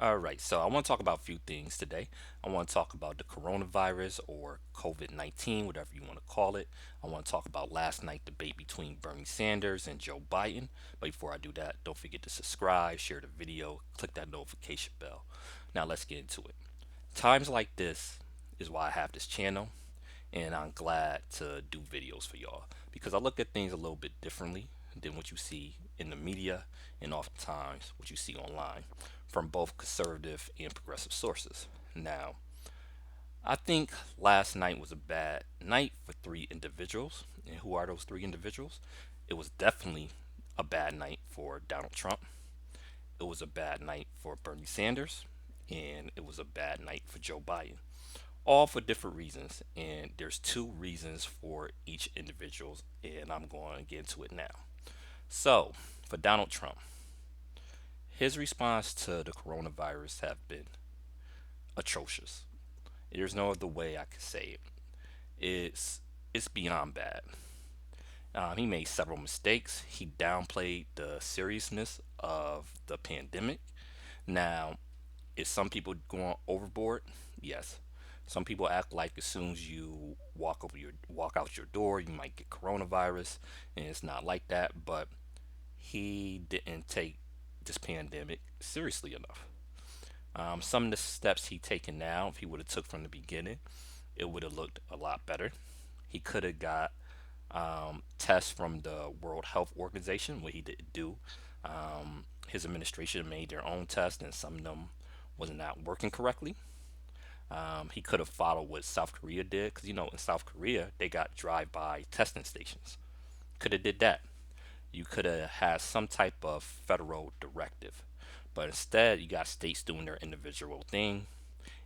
All right, so I want to talk about a few things today. I want to talk about the coronavirus or COVID-19, whatever you want to call it. I want to talk about last night debate between Bernie Sanders and Joe Biden. But before I do that, don't forget to subscribe, share the video, click that notification bell. Now let's get into it. Times like this is why I have this channel, and I'm glad to do videos for y'all because I look at things a little bit differently than what you see in the media and oftentimes what you see online from both conservative and progressive sources. Now, I think last night was a bad night for three individuals. And who are those three individuals? It was definitely a bad night for Donald Trump. It was a bad night for Bernie Sanders. And it was a bad night for Joe Biden, all for different reasons, and there's two reasons for each individual, and I'm going to get into it now. So for Donald Trump, his response to the coronavirus have been atrocious. There's no other way I could say it. It's beyond bad. He made several mistakes. He downplayed the seriousness of the pandemic. Now, is some people going overboard? Yes. Some people act like as soon as you walk out your door, you might get coronavirus, and it's not like that. But he didn't take this pandemic seriously enough. Some of the steps he taken now, if he would have took from the beginning, it would have looked a lot better. He could have got tests from the World Health Organization, what he didn't do. His administration made their own tests, and some of them was not working correctly. He could have followed what South Korea did, because in South Korea they got drive-by testing stations. Could have did that. You could have had some type of federal directive, but instead you got states doing their individual thing,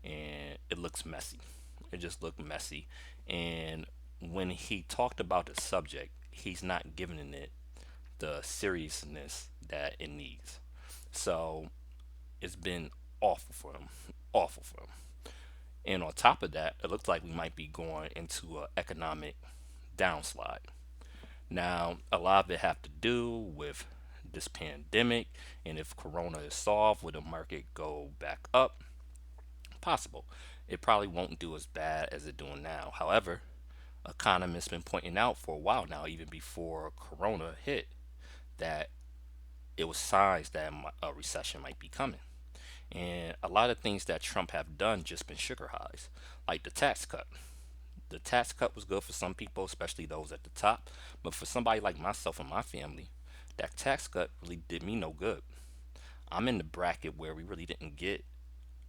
and it looks messy. It just looked messy, and when he talked about the subject, he's not giving it the seriousness that it needs. So it's been awful for him, awful for him. And on top of that, it looks like we might be going into an economic downslide. Now, a lot of it have to do with this pandemic, and if Corona is solved, will the market go back up? Possible. It probably won't do as bad as it's doing now. However, economists been pointing out for a while now, even before Corona hit, that it was signs that a recession might be coming. And a lot of things that Trump have done just been sugar highs, like the tax cut. The tax cut was good for some people, especially those at the top. But for somebody like myself and my family, that tax cut really did me no good. I'm in the bracket where we really didn't get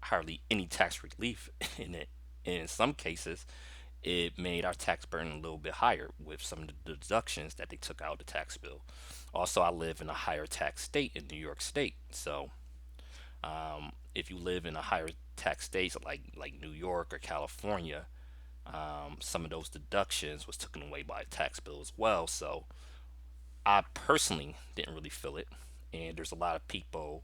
hardly any tax relief in it. And in some cases, it made our tax burden a little bit higher with some of the deductions that they took out of the tax bill. Also, I live in a higher tax state in New York State. So if you live in a higher tax states like New York or California, some of those deductions was taken away by a tax bill as well. So I personally didn't really feel it, and there's a lot of people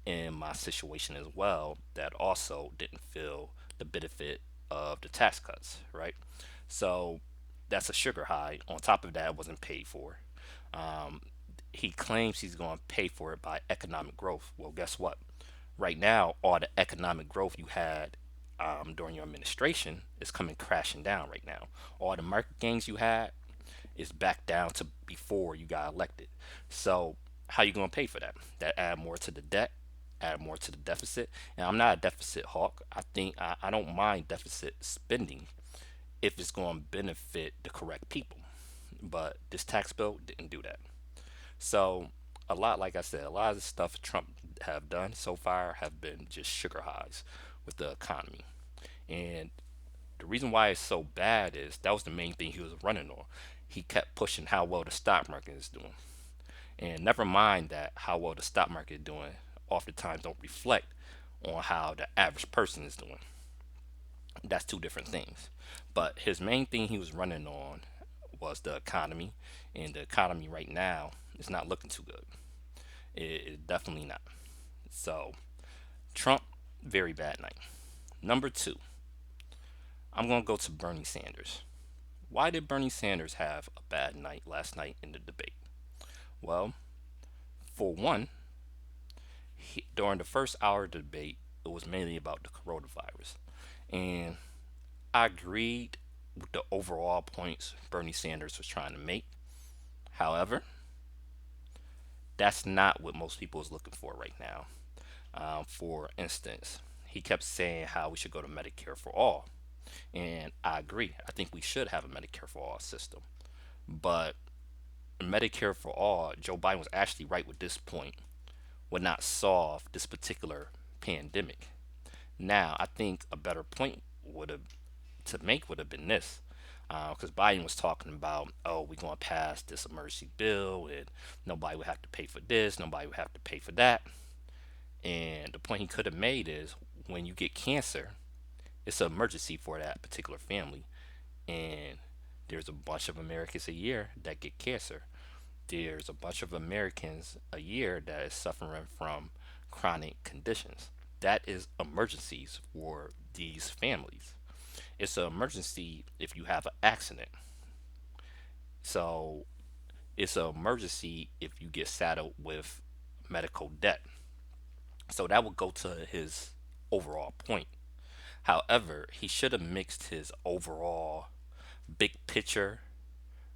in my situation as well that also didn't feel the benefit of the tax cuts, right? So that's a sugar high. On top of that, it wasn't paid for. Um, he claims he's going to pay for it by economic growth. Well, guess what? Right now, all the economic growth you had during your administration is coming crashing down right now. All the market gains you had is back down to before you got elected. So how you going to pay for that? That add more to the debt, add more to the deficit. And I'm not a deficit hawk. I don't mind deficit spending if it's going to benefit the correct people. But this tax bill didn't do that. So a lot, like I said, a lot of the stuff Trump have done so far have been just sugar highs with the economy. And the reason why it's so bad is that was the main thing he was running on. He kept pushing how well the stock market is doing. And never mind that how well the stock market is doing oftentimes don't reflect on how the average person is doing. That's two different things. But his main thing he was running on was the economy, and the economy right now is not looking too good. It definitely not. So Trump, very bad night. Number two, I'm gonna go to Bernie Sanders. Why did Bernie Sanders have a bad night last night in the debate? Well, for one, During the first hour of the debate, it was mainly about the coronavirus. And I agreed with the overall points Bernie Sanders was trying to make. However, that's not what most people is looking for right now. For instance, he kept saying how we should go to Medicare for all. And I agree. I think we should have a Medicare for all system. But Medicare for all, Joe Biden was actually right with this point, would not solve this particular pandemic. Now, I think a better point would have to make would have been this, because Biden was talking about, oh, we're going to pass this emergency bill, and nobody would have to pay for this, nobody would have to pay for that. And the point he could have made is, when you get cancer, it's an emergency for that particular family, and there's a bunch of Americans a year that get cancer. There's a bunch of Americans a year that is suffering from chronic conditions. That is emergencies for these families. It's an emergency if you have an accident. So it's an emergency if you get saddled with medical debt. So that would go to his overall point. However, he should have mixed his overall big picture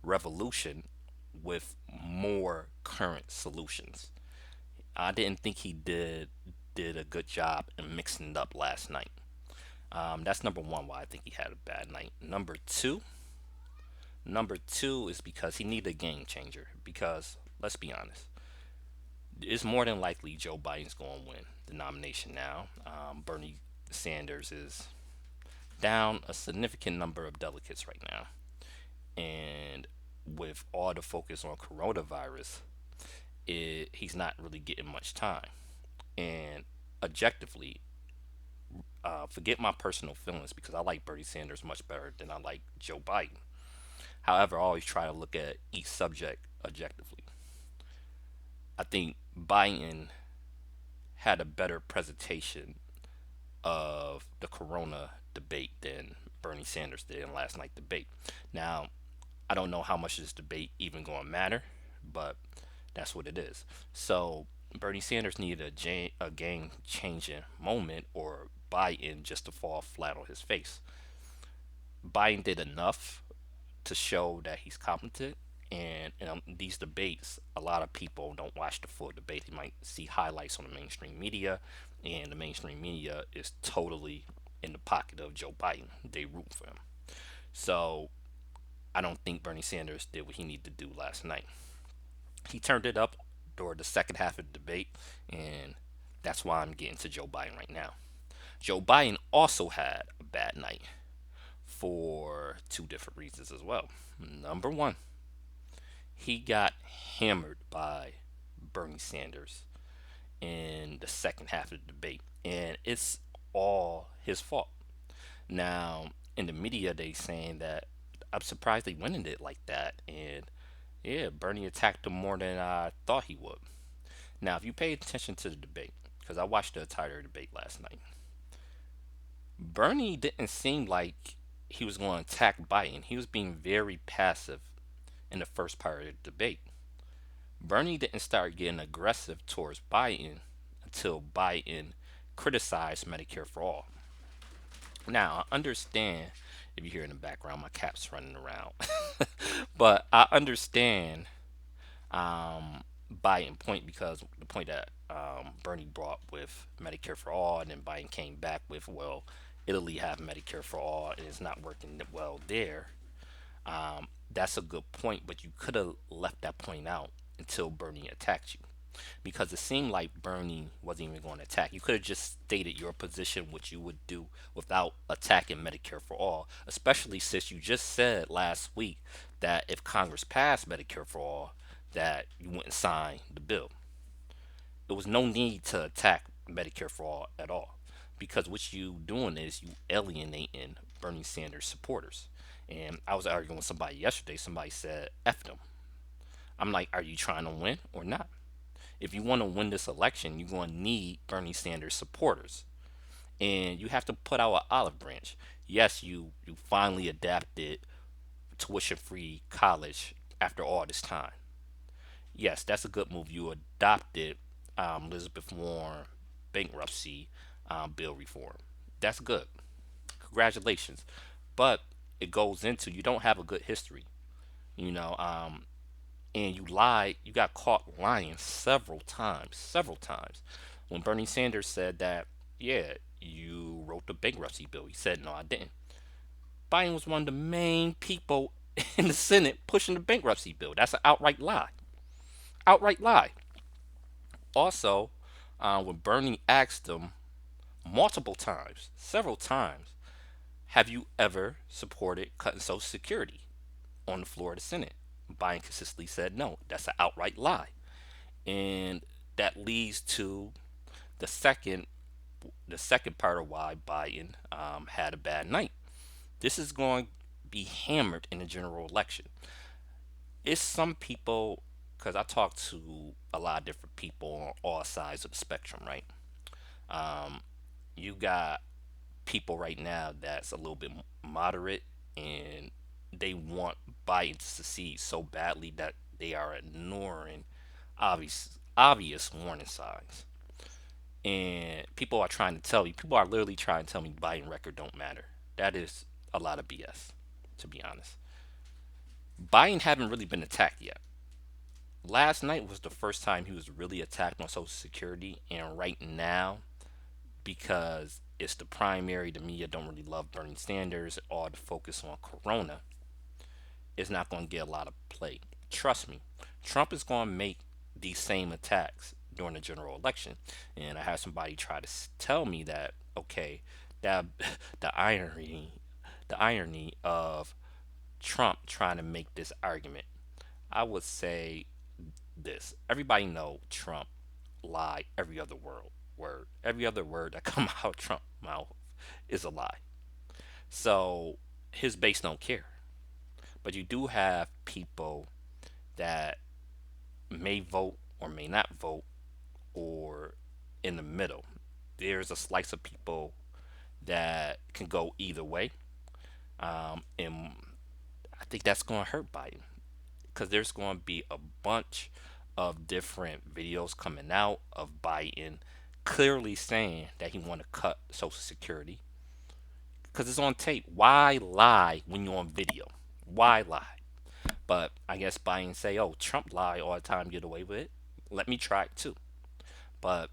revolution with more current solutions. I didn't think he did a good job in mixing it up last night. That's number one why I think he had a bad night. Number two is because he needed a game changer. Because let's be honest, it's more than likely Joe Biden's going to win the nomination now. Bernie Sanders is down a significant number of delegates right now, and with all the focus on coronavirus, he's not really getting much time. And objectively, forget my personal feelings because I like Bernie Sanders much better than I like Joe Biden. However, I always try to look at each subject objectively. I think Biden had a better presentation of the corona debate than Bernie Sanders did in last night's debate. Now, I don't know how much this debate even going to matter, but that's what it is. So Bernie Sanders needed a game changing moment or Biden just to fall flat on his face. Biden did enough to show that he's competent. And in these debates, a lot of people don't watch the full debate. They might see highlights on the mainstream media, and the mainstream media is totally in the pocket of Joe Biden. They root for him. So I don't think Bernie Sanders did what he needed to do last night. He turned it up during the second half of the debate, and that's why I'm getting to Joe Biden right now. Joe Biden also had a bad night for two different reasons as well. Number one, he got hammered by Bernie Sanders in the second half of the debate, and it's all his fault. Now, in the media, they saying that I'm surprised they went in it like that, and yeah, Bernie attacked him more than I thought he would. Now, if you pay attention to the debate, because I watched the entire debate last night, Bernie didn't seem like he was going to attack Biden. He was being very passive in the first part of the debate. Bernie didn't start getting aggressive towards Biden until Biden criticized Medicare for all. Now, I understand if you hear in the background my cat's running around, but I understand Biden point because the point that Bernie brought with Medicare for all, and then Biden came back with, well, Italy have Medicare for all, and it's not working well there. That's a good point, but you could have left that point out until Bernie attacked you. Because it seemed like Bernie wasn't even going to attack. You could have just stated your position, what you would do without attacking Medicare for all, especially since you just said last week that if Congress passed Medicare for all, that you wouldn't sign the bill. There was no need to attack Medicare for all at all, because what you doing is you alienating Bernie Sanders supporters. And I was arguing with somebody yesterday. Somebody said, "F them." I'm like, are you trying to win or not? If you want to win this election, you're going to need Bernie Sanders supporters, and you have to put out an olive branch. Yes, you finally adapted tuition-free college after all this time. Yes, that's a good move. You adopted Elizabeth Warren bankruptcy bill reform. That's good. Congratulations. But it goes into you don't have a good history, you know, and you lied. You got caught lying several times. When Bernie Sanders said that, yeah, you wrote the bankruptcy bill, he said, no, I didn't. Biden was one of the main people in the Senate pushing the bankruptcy bill. That's an outright lie. Outright lie. Also, when Bernie asked him multiple times, several times, have you ever supported cutting Social Security on the floor of the Senate? Biden consistently said no. That's an outright lie. And that leads to the second the second part of why Biden had a bad night. This is going to be hammered in the general election. It's some people, because I talk to a lot of different people on all sides of the spectrum, right? Um, you got people right now that's a little bit moderate and they want Biden to succeed so badly that they are ignoring obvious warning signs. And people are trying to tell me, people are literally trying to tell me Biden record don't matter. That is a lot of BS, to be honest. Biden haven't really been attacked yet. Last night was the first time he was really attacked on Social Security, and right now, because it's the primary, the media don't really love Bernie Sanders, or the focus on Corona, it's not going to get a lot of play. Trust me, Trump is going to make these same attacks during the general election. And I had somebody try to tell me that, okay, that the irony of Trump trying to make this argument. I would say this: everybody know Trump lie every other word. Every other word that come out of Trump mouth is a lie. So his base don't care. But you do have people that may vote or may not vote or in the middle. There's a slice of people that can go either way. And I think that's going to hurt Biden because there's going to be a bunch of different videos coming out of Biden clearly saying that he want to cut Social Security because it's on tape. Why lie when you're on video? Why lie? But I guess Biden say, "Oh, Trump lie all the time, get away with it. Let me try it too." But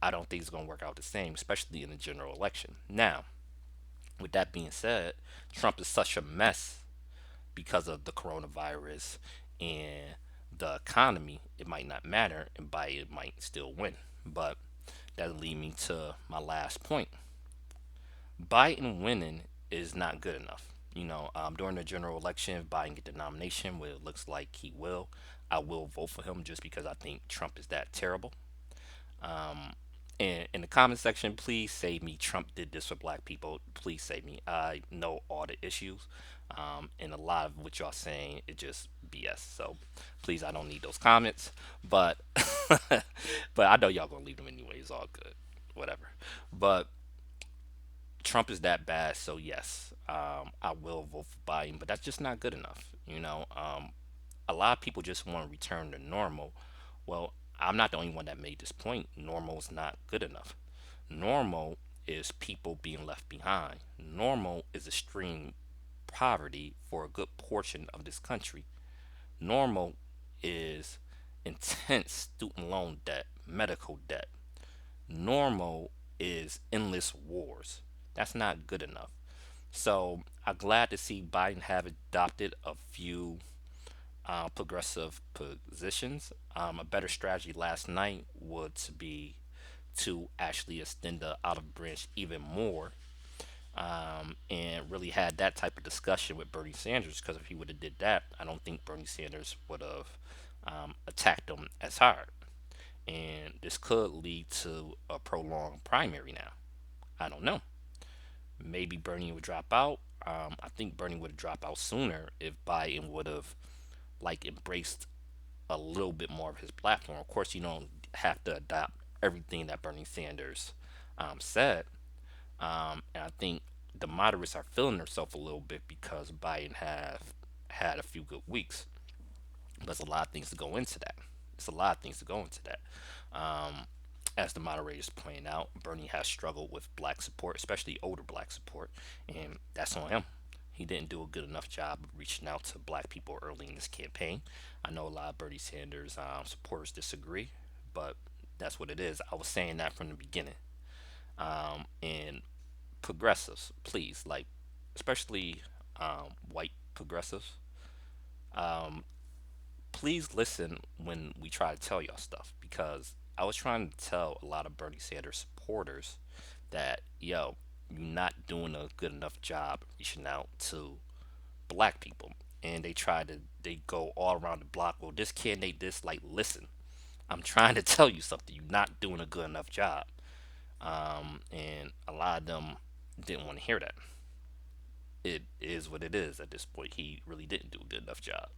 I don't think it's going to work out the same, especially in the general election. Now, with that being said, Trump is such a mess because of the coronavirus and the economy. It might not matter, and Biden might still win. But that'll lead me to my last point. Biden winning is not good enough. During the general election, if Biden get the nomination, where it looks like he will, I will vote for him just because I think Trump is that terrible. Um, and in the comment section, please save me. Trump did this for black people. Please save me. I know all the issues, and a lot of what y'all saying is just BS. So please, I don't need those comments. But but I know y'all gonna leave them anyway. It's all good. Whatever. But Trump is that bad, so yes, I will vote for Biden, but that's just not good enough. A lot of people just want to return to normal. Well, I'm not the only one that made this point. Normal is not good enough. Normal is people being left behind. Normal is extreme poverty for a good portion of this country. Normal is intense student loan debt, medical debt. Normal is endless wars. That's not good enough. So I'm glad to see Biden have adopted a few progressive positions. A better strategy last night would to be to actually extend the olive branch even more, and really had that type of discussion with Bernie Sanders. Because if he would have did that, I don't think Bernie Sanders would have attacked him as hard. And this could lead to a prolonged primary now. I don't know. Maybe Bernie would drop out. I think Bernie would have dropped out sooner if Biden would have like embraced a little bit more of his platform. Of course, you don't have to adopt everything that Bernie Sanders said, and I think the moderates are feeling themselves a little bit because Biden have had a few good weeks. But there's a lot of things to go into that. It's a lot of things to go into that. Um, as the moderators pointing out, Bernie has struggled with black support, especially older black support, and that's on him. He didn't do a good enough job of reaching out to black people early in this campaign. I know a lot of Bernie Sanders supporters disagree, but that's what it is. I was saying that from the beginning. And progressives, please, like, especially white progressives, please listen when we try to tell y'all stuff, because I was trying to tell a lot of Bernie Sanders supporters that, yo, you're not doing a good enough job reaching out to black people. And they go all around the block. Well, this candidate, this, like, listen, I'm trying to tell you something. You're not doing a good enough job. And a lot of them didn't want to hear that. It is what it is at this point. He really didn't do a good enough job.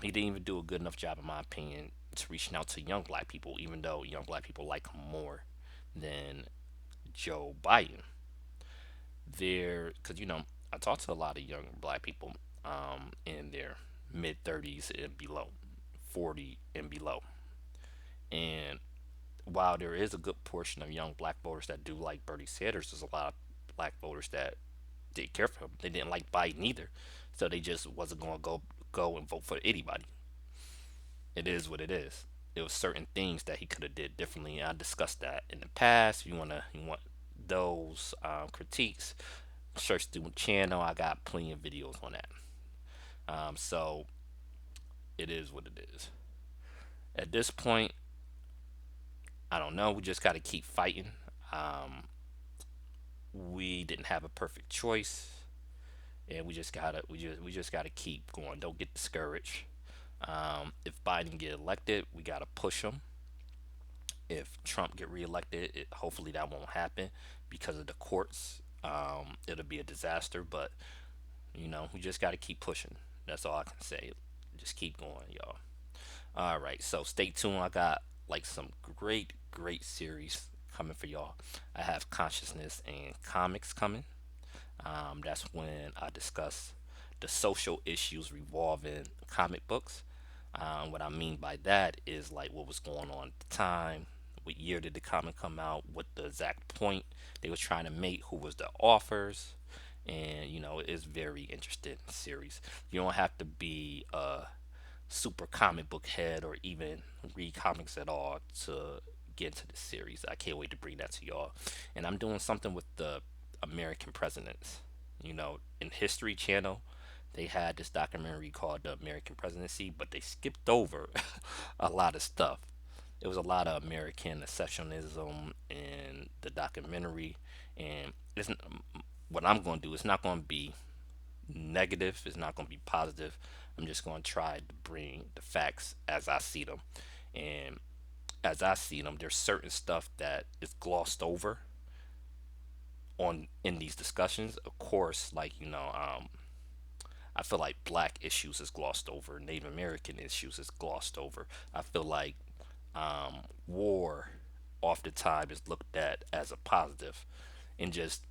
He didn't even do a good enough job, in my opinion, to reaching out to young black people, even though young black people like him more than Joe Biden. Because, I talk to a lot of young black people in their mid 30s and below, 40 and below. And while there is a good portion of young black voters that do like Bernie Sanders, there's a lot of black voters that didn't care for him. They didn't like Biden either, so they just wasn't going to go and vote for anybody. It is what it is. There was certain things that he could have did differently. I discussed that in the past. If you want those critiques, search through the channel. I got plenty of videos on that. So it is what it is. At this point, I don't know. We just got to keep fighting. Um, we didn't have a perfect choice, and we just gotta keep going. Don't get discouraged. If Biden get elected, we gotta push him. If Trump get reelected, hopefully that won't happen because of the courts. It'll be a disaster, but we just gotta keep pushing. That's all I can say. Just keep going, y'all. All right, so stay tuned. I got like some great series coming for y'all. I have consciousness and comics coming. That's when I discuss the social issues revolving comic books. What I mean by that is like what was going on at the time, what year did the comic come out, what the exact point they was trying to make, who was the authors, and it's very interesting series. You don't have to be a super comic book head or even read comics at all to get into this series. I can't wait to bring that to y'all. And I'm doing something with the American presidents. In History Channel, they had this documentary called The American Presidency, but they skipped over a lot of stuff. It was a lot of American exceptionalism in the documentary, and it's, what I'm going to do, it's not going to be negative, it's not going to be positive. I'm just going to try to bring the facts as I see them. And as I see them, there's certain stuff that is glossed over on in these discussions. Of course, like I feel like black issues is glossed over, Native American issues is glossed over. I feel like war off the time is looked at as a positive, and just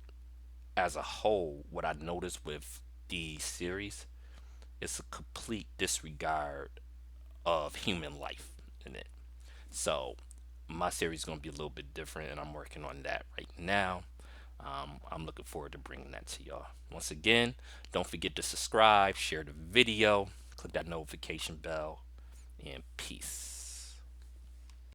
as a whole, what I noticed with the series, it's a complete disregard of human life in it. So my series is going to be a little bit different, and I'm working on that right now. I'm looking forward to bringing that to y'all. Once again, don't forget to subscribe, share the video, click that notification bell, and peace.